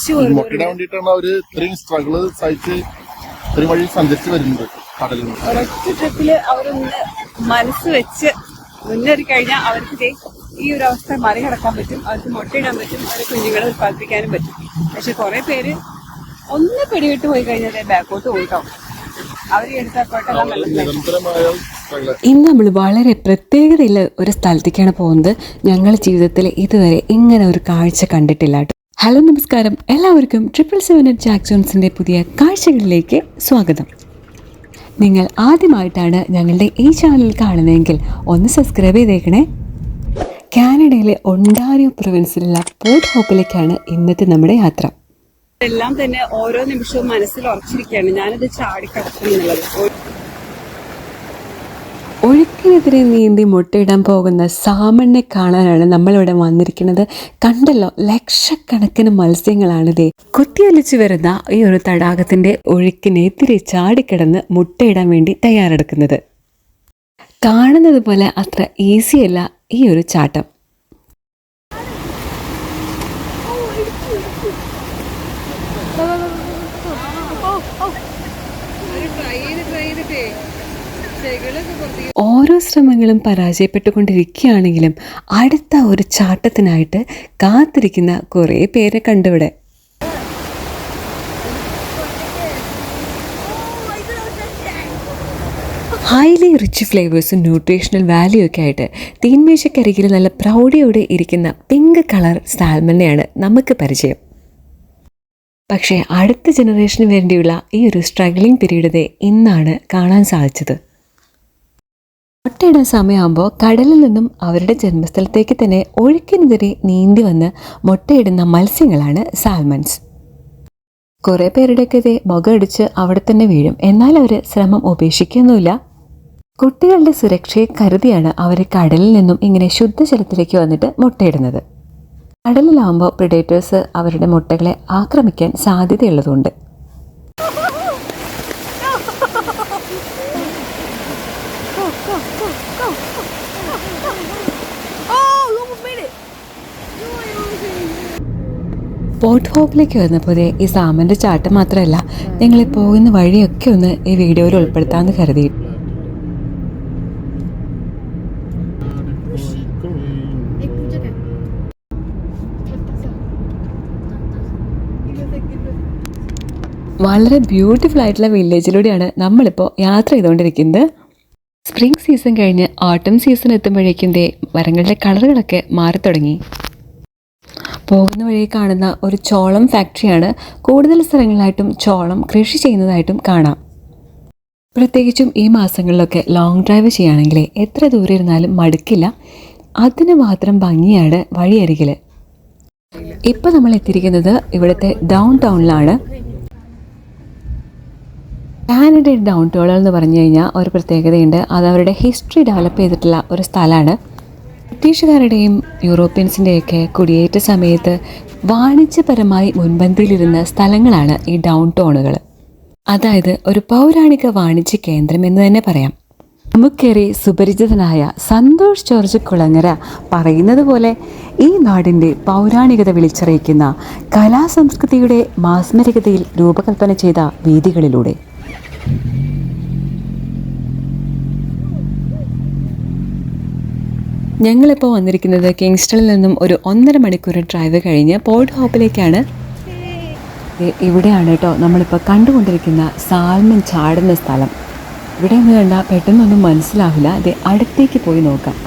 തിരിച്ചു പോകുന്നവരുണ്ട്. സ്ട്രഗിള് സഹിച്ച് ഇത്രയും വഴി സഞ്ചരിച്ച് വരുന്നുണ്ട് കടലിൽ. ഒരൊറ്റ ട്രിപ്പില് അവരൊന്ന് മനസ്സ് വെച്ച് മുന്നേറി കഴിഞ്ഞാൽ അവർക്ക് ഈ ഒരു അവസ്ഥ മറികടക്കാൻ പറ്റും. അവർക്ക് മുട്ടയിടാൻ പറ്റും, അവരെ കുഞ്ഞുങ്ങളെ ഉത്പാദിപ്പിക്കാനും പറ്റും. പക്ഷെ കുറെ പേര് ഒന്ന് പിടിവിട്ട് പോയി കഴിഞ്ഞാൽ ബാക്കോട്ട് പോയിട്ടോ. അവർ എടുത്തപ്പോട്ടെല്ലാം ഇന്ന് നമ്മൾ വളരെ പ്രത്യേകതയുള്ള ഒരു സ്ഥലത്തേക്കാണ് പോകുന്നത്. ഞങ്ങളുടെ ജീവിതത്തിൽ ഇതുവരെ ഇങ്ങനെ ഒരു കാഴ്ച കണ്ടിട്ടില്ല. ഹലോ, നമസ്കാരം എല്ലാവർക്കും. 777 ജാക്ക് ജോൺസിൻ്റെ പുതിയ കാഴ്ചകളിലേക്ക് സ്വാഗതം. നിങ്ങൾ ആദ്യമായിട്ടാണ് ഞങ്ങളുടെ ഈ ചാനൽ കാണുന്നതെങ്കിൽ ഒന്ന് സബ്സ്ക്രൈബ് ചെയ്തേക്കണേ. കാനഡയിലെ ഒണ്ടാരിയോ പ്രൊവിൻസിലുള്ള പോർട്ട് ഹോപ്പിലേക്കാണ് ഇന്നത്തെ നമ്മുടെ യാത്ര. എല്ലാം തന്നെ ഓരോ നിമിഷവും മനസ്സിൽ ഉറച്ചിരിക്കുകയാണ്, ഞാനത് ചാടിക്കടക്കുന്നുള്ളത്. ഒഴുക്കിനെതിരെ നീന്തി മുട്ടയിടാൻ പോകുന്ന സാമണ്ണെ കാണാനാണ് നമ്മളിവിടെ വന്നിരിക്കുന്നത്. കണ്ടല്ലോ, ലക്ഷക്കണക്കിന് മത്സ്യങ്ങളാണിതേ കുത്തിയൊലിച്ചു വരുന്ന ഈ ഒരു തടാകത്തിന്റെ ഒഴുക്കിനെതിരെ ചാടിക്കിടന്ന് മുട്ടയിടാൻ വേണ്ടി തയ്യാറെടുക്കുന്നത്. കാണുന്നത് പോലെ അത്ര ഈസിയല്ല ഈ ഒരു ചാട്ടം. ഓരോ ശ്രമങ്ങളും പരാജയപ്പെട്ടുകൊണ്ടിരിക്കുകയാണെങ്കിലും അടുത്ത ഒരു ചാട്ടത്തിനായിട്ട് കാത്തിരിക്കുന്ന കുറേ പേരെ കണ്ടിവിടെ. ഹൈലി റിച്ച് ഫ്ലേവേഴ്സും ന്യൂട്രീഷണൽ വാല്യൂ ഒക്കെ ആയിട്ട് തീൻമേശക്കരികിൽ നല്ല പ്രൗഢിയോടെ ഇരിക്കുന്ന പിങ്ക് കളർ സാൽമണെയാണ് നമുക്ക് പരിചയം. പക്ഷേ അടുത്ത ജനറേഷന് വേണ്ടിയുള്ള ഈ ഒരു സ്ട്രഗ്ലിംഗ് പീരീഡ് ഇന്നാണ് കാണാൻ സാധിച്ചത്. മുട്ടയിടാൻ സമയമാകുമ്പോൾ കടലിൽ നിന്നും അവരുടെ ജന്മസ്ഥലത്തേക്ക് തന്നെ ഒഴുക്കിനെതിരെ നീന്തി വന്ന് മുട്ടയിടുന്ന മത്സ്യങ്ങളാണ് സാൽമൺസ്. കുറേ പേരുടെയൊക്കെ മുഖമടിച്ച് അവിടെ തന്നെ വീഴും. എന്നാൽ അവർ ശ്രമം ഉപേക്ഷിക്കുകയൊന്നുമില്ല. കുട്ടികളുടെ സുരക്ഷയെ കരുതിയാണ് അവർ കടലിൽ നിന്നും ഇങ്ങനെ ശുദ്ധജലത്തിലേക്ക് വന്നിട്ട് മുട്ടയിടുന്നത്. കടലിലാവുമ്പോൾ പ്രിഡേറ്റേഴ്സ് അവരുടെ മുട്ടകളെ ആക്രമിക്കാൻ സാധ്യതയുള്ളതുകൊണ്ട്. പോർട്ട് ഹോപ്പിലേക്ക് വന്നപ്പോൾ ഈ സാമൻ്റെ ചാട്ടം മാത്രമല്ല, ഞങ്ങൾ പോകുന്ന വഴിയൊക്കെ ഒന്ന് ഈ വീഡിയോയിൽ ഉൾപ്പെടുത്താമെന്ന് കരുതി. വളരെ ബ്യൂട്ടിഫുൾ ആയിട്ടുള്ള വില്ലേജിലൂടെയാണ് നമ്മളിപ്പോൾ യാത്ര ചെയ്തുകൊണ്ടിരിക്കുന്നത്. സ്പ്രിംഗ് സീസൺ കഴിഞ്ഞ് ഓട്ടം സീസൺ എത്തുമ്പോഴേക്കും മരങ്ങളുടെ കളറുകളൊക്കെ മാറിത്തുടങ്ങി. പോകുന്ന വഴി കാണുന്ന ഒരു ചോളം ഫാക്ടറിയാണ്. കൂടുതൽ സ്ഥലങ്ങളായിട്ടും ചോളം കൃഷി ചെയ്യുന്നതായിട്ടും കാണാം. പ്രത്യേകിച്ചും ഈ മാസങ്ങളിലൊക്കെ ലോങ് ഡ്രൈവ് ചെയ്യുകയാണെങ്കിൽ എത്ര ദൂരം ഇരുന്നാലും മടുക്കില്ല. അതിന് മാത്രം ഭംഗിയാണ് വഴിയരികിൽ. ഇപ്പം നമ്മൾ എത്തിയിരിക്കുന്നത് ഇവിടുത്തെ ഡൗൺ ടൗണിലാണ്. കാനഡയുടെ ഡൗൺ ടൗൺ എന്ന് പറഞ്ഞു കഴിഞ്ഞാൽ ഒരു പ്രത്യേകതയുണ്ട്. അത് അവരുടെ ഹിസ്റ്ററി ഡെവലപ്പ് ചെയ്തിട്ടുള്ള ഒരു സ്ഥലമാണ്. ബ്രിട്ടീഷുകാരുടെയും യൂറോപ്യൻസിൻ്റെയൊക്കെ കുടിയേറ്റ സമയത്ത് വാണിജ്യപരമായി മുൻപന്തിയിലിരുന്ന സ്ഥലങ്ങളാണ് ഈ ഡൗൺ ടൗണുകൾ. അതായത് ഒരു പൗരാണിക വാണിജ്യ കേന്ദ്രം എന്ന് തന്നെ പറയാം. നമുക്കേറെ സുപരിചിതനായ സന്തോഷ് ജോർജ് കുളങ്ങര പറയുന്നത് പോലെ ഈ നാടിൻ്റെ പൗരാണികത വിളിച്ചറിയിക്കുന്ന കലാസംസ്കൃതിയുടെ മാസ്മരികതയിൽ രൂപകൽപ്പന ചെയ്ത വീഥികളിലൂടെ. ഞങ്ങളിപ്പോൾ വന്നിരിക്കുന്നത് കിങ്സ്റ്റണിൽ നിന്നും ഒരു 1.5 മണിക്കൂർ ഡ്രൈവ് കഴിഞ്ഞ് പോർട്ട് ഹോപ്പിലേക്കാണ്. ഇവിടെയാണ് കേട്ടോ നമ്മളിപ്പോൾ കണ്ടുകൊണ്ടിരിക്കുന്ന സാൽമൺ ചാടുന്ന സ്ഥലം. ഇവിടെ ഒന്ന് കണ്ടാൽ പെട്ടെന്നൊന്നും മനസ്സിലാവില്ല. ഇത് അടുത്തേക്ക് പോയി നോക്കാം.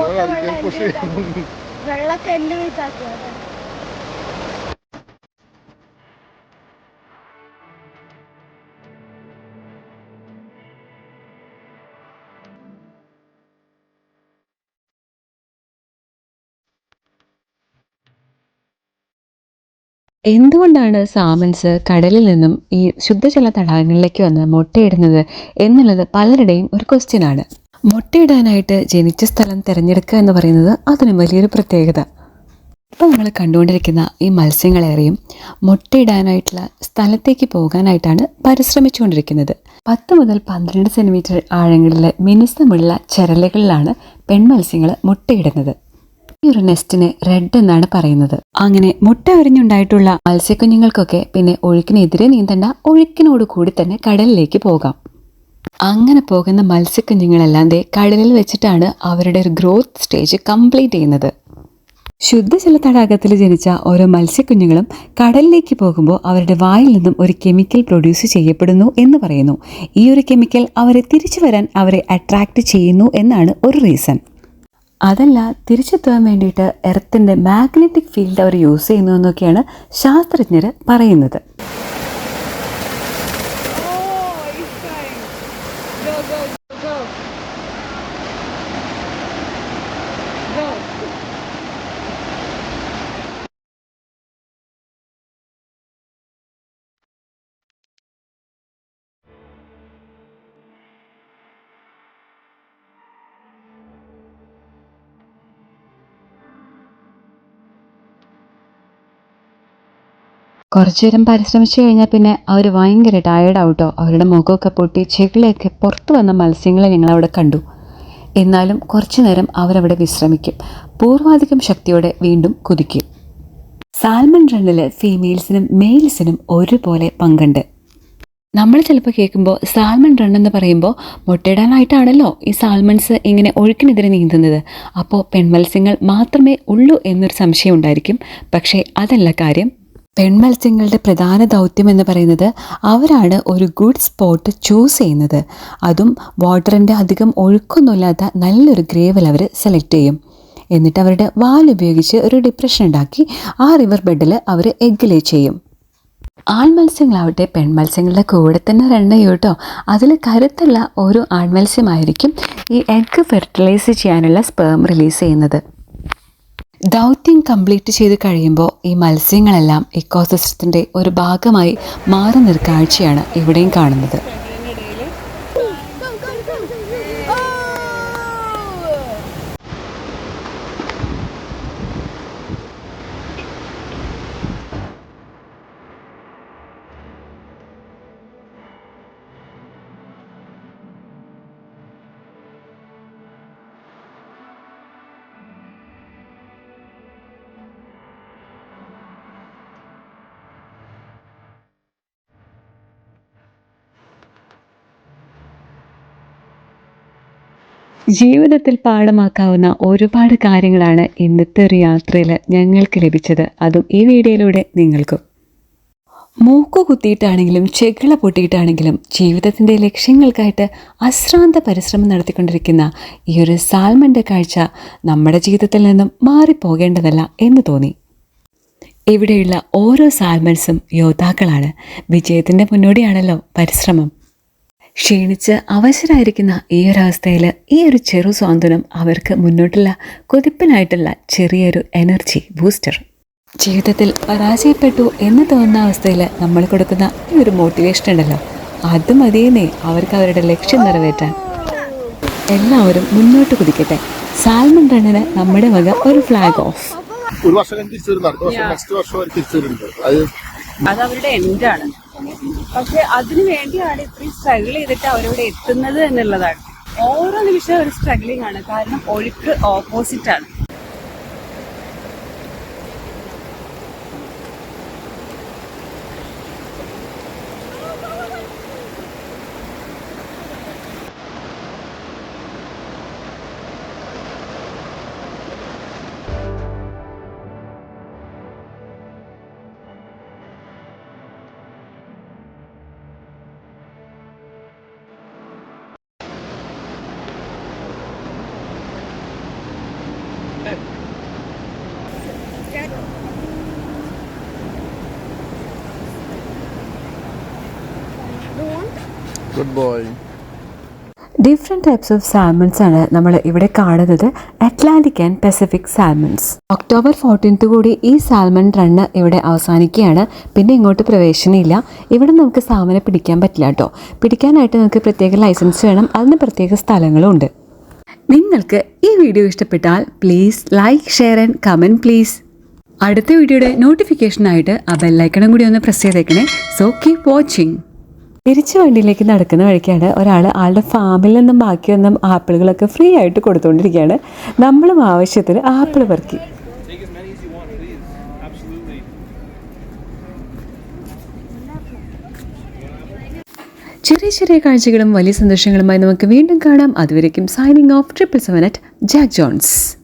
അധികം കൃഷി വെള്ളത്തെ എല്ല് വീട്ടാക്കുക. എന്തുകൊണ്ടാണ് സാമൻസ് കടലിൽ നിന്നും ഈ ശുദ്ധജല തടാകങ്ങളിലേക്ക് വന്ന് മുട്ടയിടുന്നത് എന്നുള്ളത് പലരുടെയും ഒരു ക്വസ്റ്റ്യൻ ആണ്. മുട്ടയിടാനായിട്ട് ജനിച്ച സ്ഥലം തിരഞ്ഞെടുക്കുക എന്ന് പറയുന്നത് അതിനും വലിയൊരു പ്രത്യേകത. ഇപ്പോൾ നമ്മൾ കണ്ടുകൊണ്ടിരിക്കുന്ന ഈ മത്സ്യങ്ങളേറെയും മുട്ടയിടാനായിട്ടുള്ള സ്ഥലത്തേക്ക് പോകാനായിട്ടാണ് പരിശ്രമിച്ചുകൊണ്ടിരിക്കുന്നത്. 10 മുതൽ 12 സെൻറ്റിമീറ്റർ ആഴങ്ങളിലെ മിനുസമുള്ള ചരലുകളിലാണ് പെൺമത്സ്യങ്ങൾ മുട്ടയിടുന്നത്. ഈ ഒരു നെസ്റ്റിന് റെഡ് എന്നാണ് പറയുന്നത്. അങ്ങനെ മുട്ട വിരിഞ്ഞുണ്ടായിട്ടുള്ള മത്സ്യക്കുഞ്ഞുങ്ങൾക്കൊക്കെ പിന്നെ ഒഴുക്കിനെതിരെ നീന്തണ്ട, ഒഴുക്കിനോട് കൂടി തന്നെ കടലിലേക്ക് പോകാം. അങ്ങനെ പോകുന്ന മത്സ്യക്കുഞ്ഞുങ്ങളെല്ലാം കടലിൽ വെച്ചിട്ടാണ് അവരുടെ ഒരു ഗ്രോത്ത് സ്റ്റേജ് കംപ്ലീറ്റ് ചെയ്യുന്നത്. ശുദ്ധജല തടാകത്തിൽ ജനിച്ച ഓരോ മത്സ്യക്കുഞ്ഞുങ്ങളും കടലിലേക്ക് പോകുമ്പോൾ അവരുടെ വായിൽ നിന്നും ഒരു കെമിക്കൽ പ്രൊഡ്യൂസ് ചെയ്യപ്പെടുന്നു എന്ന് പറയുന്നു. ഈ ഒരു കെമിക്കൽ അവരെ തിരിച്ചു വരാൻ അവരെ അട്രാക്റ്റ് ചെയ്യുന്നു എന്നാണ് ഒരു റീസൺ. അതല്ല, തിരിച്ചെത്താൻ വേണ്ടിയിട്ട് എർത്തിൻ്റെ മാഗ്നറ്റിക് ഫീൽഡ് അവർ യൂസ് ചെയ്യുന്നു എന്നൊക്കെയാണ് ശാസ്ത്രജ്ഞർ പറയുന്നത്. കുറച്ചു നേരം പരിശ്രമിച്ചു കഴിഞ്ഞാൽ പിന്നെ അവർ ഭയങ്കര ടയേർഡാവട്ടോ. അവരുടെ മുഖമൊക്കെ പൊട്ടി ചെകിളയൊക്കെ പുറത്തു വന്ന മത്സ്യങ്ങളെ ഞങ്ങളവിടെ കണ്ടു. എന്നാലും കുറച്ചു നേരം അവരവിടെ വിശ്രമിക്കും. പൂർവാധികം ശക്തിയോടെ വീണ്ടും കുതിക്കും. സാൽമൺ റണ്ണിൽ ഫീമെയിൽസിനും മെയിൽസിനും ഒരുപോലെ പങ്കുണ്ട്. നമ്മൾ ചിലപ്പോൾ കേൾക്കുമ്പോൾ സാൽമൺ റൺ എന്ന് പറയുമ്പോൾ മുട്ടയിടാനായിട്ടാണല്ലോ ഈ സാൽമൺസ് ഇങ്ങനെ ഒഴുക്കിനെതിരെ നീന്തുന്നത്, അപ്പോൾ പെൺമത്സ്യങ്ങൾ മാത്രമേ ഉള്ളൂ എന്നൊരു സംശയം ഉണ്ടായിരിക്കും. പക്ഷേ അതല്ല കാര്യം. പെൺമത്സ്യങ്ങളുടെ പ്രധാന ദൗത്യം എന്ന് പറയുന്നത് അവരാണ് ഒരു ഗുഡ് സ്പോട്ട് ചൂസ് ചെയ്യുന്നത്. അതും വാട്ടറിൻ്റെ അധികം ഒഴുക്കൊന്നുമില്ലാത്ത നല്ലൊരു ഗ്രേവൽ അവർ സെലക്ട് ചെയ്യും. എന്നിട്ട് അവരുടെ വാലുപയോഗിച്ച് ഒരു ഡിപ്രഷൻ ഉണ്ടാക്കി ആ റിവർ ബെഡിൽ അവർ എഗ് ലേ ചെയ്യും. ആൺമത്സ്യങ്ങളാവട്ടെ പെൺമത്സ്യങ്ങളുടെ കൂടെ തന്നെ റൺ ചെയ്യും കേട്ടോ. അതിൽ കരുത്തുള്ള ഒരു ആൺമത്സ്യമായിരിക്കും ഈ എഗ് ഫെർട്ടിലൈസ് ചെയ്യാനുള്ള സ്പേം റിലീസ് ചെയ്യുന്നത്. ദൗത്യം കംപ്ലീറ്റ് ചെയ്ത് കഴിയുമ്പോൾ ഈ മത്സ്യങ്ങളെല്ലാം ഇക്കോസിസ്റ്റത്തിൻ്റെ ഒരു ഭാഗമായി മാറുന്നൊരു കാഴ്ചയാണ് ഇവിടെയും കാണുന്നത്. ജീവിതത്തിൽ പാഠമാക്കാവുന്ന ഒരുപാട് കാര്യങ്ങളാണ് ഇന്നത്തെ ഒരു യാത്രയിൽ ഞങ്ങൾക്ക് ലഭിച്ചത്. അതും ഈ വീഡിയോയിലൂടെ നിങ്ങൾക്കും. മൂക്കു കുത്തിയിട്ടാണെങ്കിലും ചെകിള പൊട്ടിയിട്ടാണെങ്കിലും ജീവിതത്തിൻ്റെ ലക്ഷ്യങ്ങൾക്കായിട്ട് അശ്രാന്ത പരിശ്രമം നടത്തിക്കൊണ്ടിരിക്കുന്ന ഈ ഒരു സാൽമൻ്റെ കാഴ്ച നമ്മുടെ ജീവിതത്തിൽ നിന്നും മാറിപ്പോകേണ്ടതല്ല എന്ന് തോന്നി. ഇവിടെയുള്ള ഓരോ സാൽമൺസും യോദ്ധാക്കളാണ്. വിജയത്തിൻ്റെ മുന്നോടിയാണല്ലോ പരിശ്രമം. ക്ഷീണിച്ച് അവശരായിരിക്കുന്ന ഈ ഒരവസ്ഥയിൽ ഈ ഒരു ചെറു സ്വാന്തനം അവർക്ക് മുന്നോട്ടുള്ള കുതിപ്പിനായിട്ടുള്ള ചെറിയൊരു എനർജി ബൂസ്റ്റർ. ജീവിതത്തിൽ പരാജയപ്പെട്ടു എന്ന് തോന്നുന്ന അവസ്ഥയിൽ നമ്മൾ കൊടുക്കുന്ന ഈ ഒരു മോട്ടിവേഷൻ ഉണ്ടല്ലോ, അത് മതിയെന്നേ അവർക്ക് അവരുടെ ലക്ഷ്യം നിറവേറ്റാൻ. എല്ലാവരും മുന്നോട്ട് കുതിക്കട്ടെ. സാൽമൺ റണ്ണിന് നമ്മുടെ വക ഒരു ഫ്ലാഗ് ഓഫ്. ഒരു വർഷം തിരിച്ചു വരുന്നുണ്ട്. നെക്സ്റ്റ് വർഷം അവർ തിരിച്ചു വരുന്നുണ്ട്. അത് അവരുടെ എൻഡാണ്. പക്ഷെ അതിനു വേണ്ടിയാണ് ഇത്രയും സ്ട്രഗിൾ ചെയ്തിട്ട് അവരവിടെ എത്തുന്നത് എന്നുള്ളതാണ്. ഓരോ നിമിഷവും ഒരു സ്ട്രഗ്ലിംഗ് ആണ്. കാരണം ഒഴുക്ക് ഓപ്പോസിറ്റ് ആണ്. Good boy. Different types of salmons ആണ് നമ്മൾ ഇവിടെ കാണുന്നത്. Atlantic and Pacific salmons. October 14th കൂടി ഈ സാൽമൺ റണ്ണ് ഇവിടെ അവസാനിക്കുകയാണ്. പിന്നെ ഇങ്ങോട്ട് പ്രവേശനമില്ല. ഇവിടെ നമുക്ക് സാൽമനെ പിടിക്കാൻ പറ്റില്ല കേട്ടോ. പിടിക്കാനായിട്ട് നമുക്ക് പ്രത്യേക ലൈസൻസ് വേണം. അതിന് പ്രത്യേക സ്ഥലങ്ങളും ഉണ്ട്. നിങ്ങൾക്ക് ഈ വീഡിയോ ഇഷ്ടപ്പെട്ടാൽ please like, share and comment please. അടുത്ത വീഡിയോയുടെ നോട്ടിഫിക്കേഷനായിട്ട് ആ ബെല്ലൈക്കണും കൂടി ഒന്ന് പ്രസ് ചെയ്തേക്കണേ. So keep watching. തിരിച്ചു വണ്ടിയിലേക്ക് നടക്കുന്ന വഴിക്കാണ് ഒരാൾ ആളുടെ ഫാമിൽ നിന്നും ബാക്കി വന്ന ആപ്പിളുകളൊക്കെ ഫ്രീ ആയിട്ട് കൊടുത്തുകൊണ്ടിരിക്കുകയാണ്. നമ്മളും ആവശ്യത്തിന് ആപ്പിൾ പെറുക്കി. ചെറിയ ചെറിയ കാഴ്ചകളും വലിയ സന്തോഷങ്ങളുമായി നമുക്ക് വീണ്ടും കാണാം. അതുവരേക്കും സൈനിങ് ഓഫ് 777 @Jack Jones.